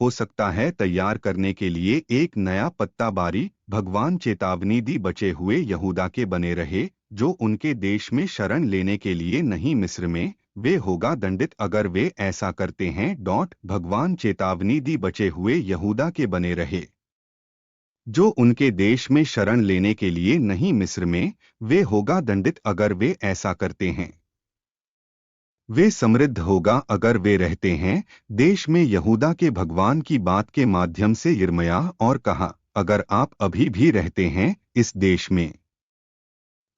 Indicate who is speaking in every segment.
Speaker 1: हो सकता है तैयार करने के लिए एक नया पत्ता बारी। भगवान चेतावनी दी, बचे हुए यहूदा के बने रहे, जो उनके देश में शरण लेने के लिए नहीं मिस्र में, वे होगा दंडित अगर वे ऐसा करते हैं। भगवान चेतावनी दी, बचे हुए यहूदा के बने रहे, जो उनके देश में शरण लेने के लिए नहीं मिस्र में, वे होगा दंडित अगर वे ऐसा करते हैं। वे समृद्ध होगा अगर वे रहते हैं देश में। यहूदा के भगवान की बात के माध्यम से यिर्मयाह और कहा, अगर आप अभी भी रहते हैं इस देश में,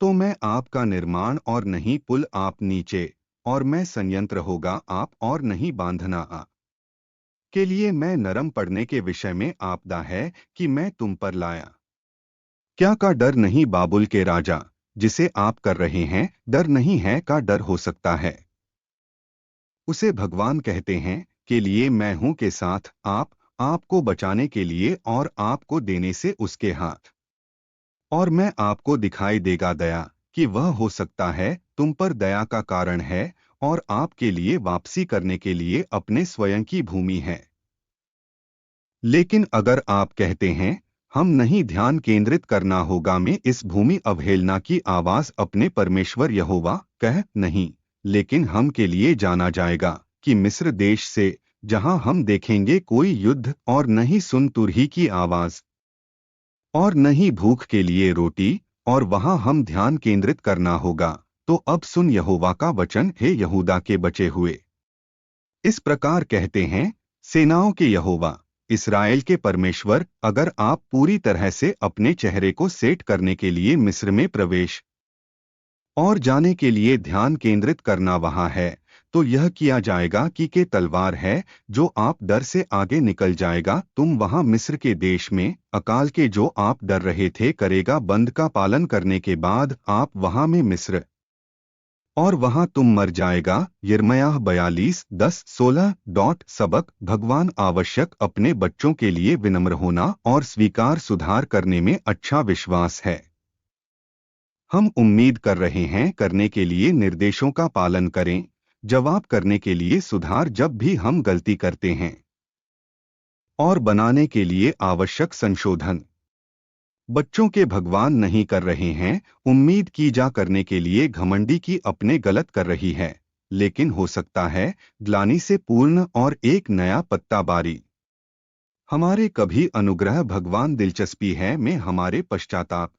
Speaker 1: तो मैं आपका निर्माण और नहीं पुल आप नीचे, और मैं संयंत्र होगा आप और नहीं बांधना आ के लिए मैं नरम पड़ने के विषय में आपदा है कि मैं तुम पर लाया। क्या का डर नहीं बाबुल के राजा, जिसे आप कर रहे हैं, डर नहीं है का डर हो सकता है। उसे भगवान कहते हैं के लिए मैं हूं के साथ, आपको बचाने के लिए और आपको देने से उसके हाथ, और मैं आपको दिखाई देगा दया, कि वह हो सकता है तुम पर दया का कारण है, और आपके लिए वापसी करने के लिए अपने स्वयं की भूमि है। लेकिन अगर आप कहते हैं हम नहीं, ध्यान केंद्रित करना होगा में इस भूमि अवहेलना की आवाज अपने परमेश्वर यहोवा कह नहीं, लेकिन हम के लिए जाना जाएगा कि मिस्र देश से, जहां हम देखेंगे कोई युद्ध और नहीं सुन तुरही की आवाज और नहीं भूख के लिए रोटी, और वहां हम ध्यान केंद्रित करना होगा। तो अब सुन यहोवा का वचन, हे यहूदा के बचे हुए। इस प्रकार कहते हैं सेनाओं के यहोवा, इस्राएल के परमेश्वर, अगर आप पूरी तरह से अपने चेहरे को सेट करने के लिए मिस्र में प्रवेश और जाने के लिए ध्यान केंद्रित करना वहां है, तो यह किया जाएगा कि के तलवार है जो आप डर से आगे निकल जाएगा। तुम वहां मिस्र के देश में अकाल के जो आप डर रहे थे करेगा बंद का पालन करने के बाद आप वहां में मिस्र, और वहां तुम मर जाएगा। यिर्मयाह 42:10-16 सबक, भगवान आवश्यक अपने बच्चों के लिए विनम्र होना और स्वीकार सुधार करने में अच्छा विश्वास है। हम उम्मीद कर रहे हैं करने के लिए निर्देशों का पालन करें, जवाब करने के लिए सुधार जब भी हम गलती करते हैं, और बनाने के लिए आवश्यक संशोधन। बच्चों के भगवान नहीं कर रहे हैं उम्मीद की जा करने के लिए घमंडी की अपने गलत कर रही है, लेकिन हो सकता है ग्लानि से पूर्ण और एक नया पत्ता बारी। हमारे कभी अनुग्रह भगवान दिलचस्पी है में हमारे पश्चाताप।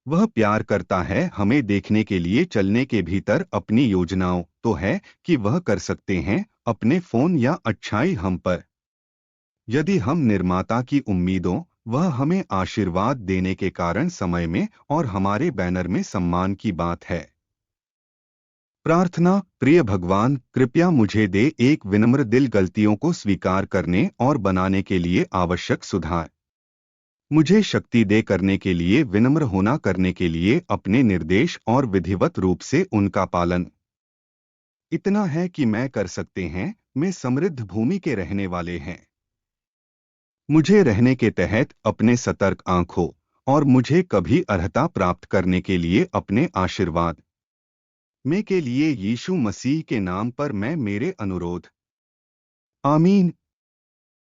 Speaker 1: वह प्यार करता है हमें देखने के लिए चलने के भीतर अपनी योजनाओं तो है कि वह कर सकते हैं अपने फोन या अच्छाई हम पर। यदि हम निर्माता की उम्मीदों, वह हमें आशीर्वाद देने के कारण समय में और हमारे बैनर में सम्मान की बात है। प्रार्थना, प्रिय भगवान, कृपया मुझे दे एक विनम्र दिल गलतियों को स्वीकार करने और बनाने के लिए आवश्यक सुधार। मुझे शक्ति दे करने के लिए विनम्र होना करने के लिए अपने निर्देश और विधिवत रूप से उनका पालन। इतना है कि मैं कर सकते हैं, मैं समृद्ध भूमि के रहने वाले हैं। मुझे रहने के तहत अपने सतर्क आंखों और मुझे कभी अर्हता प्राप्त करने के लिए अपने आशीर्वाद में के लिए यीशु मसीह के नाम पर मैं मेरे अनुरोध। आमीन।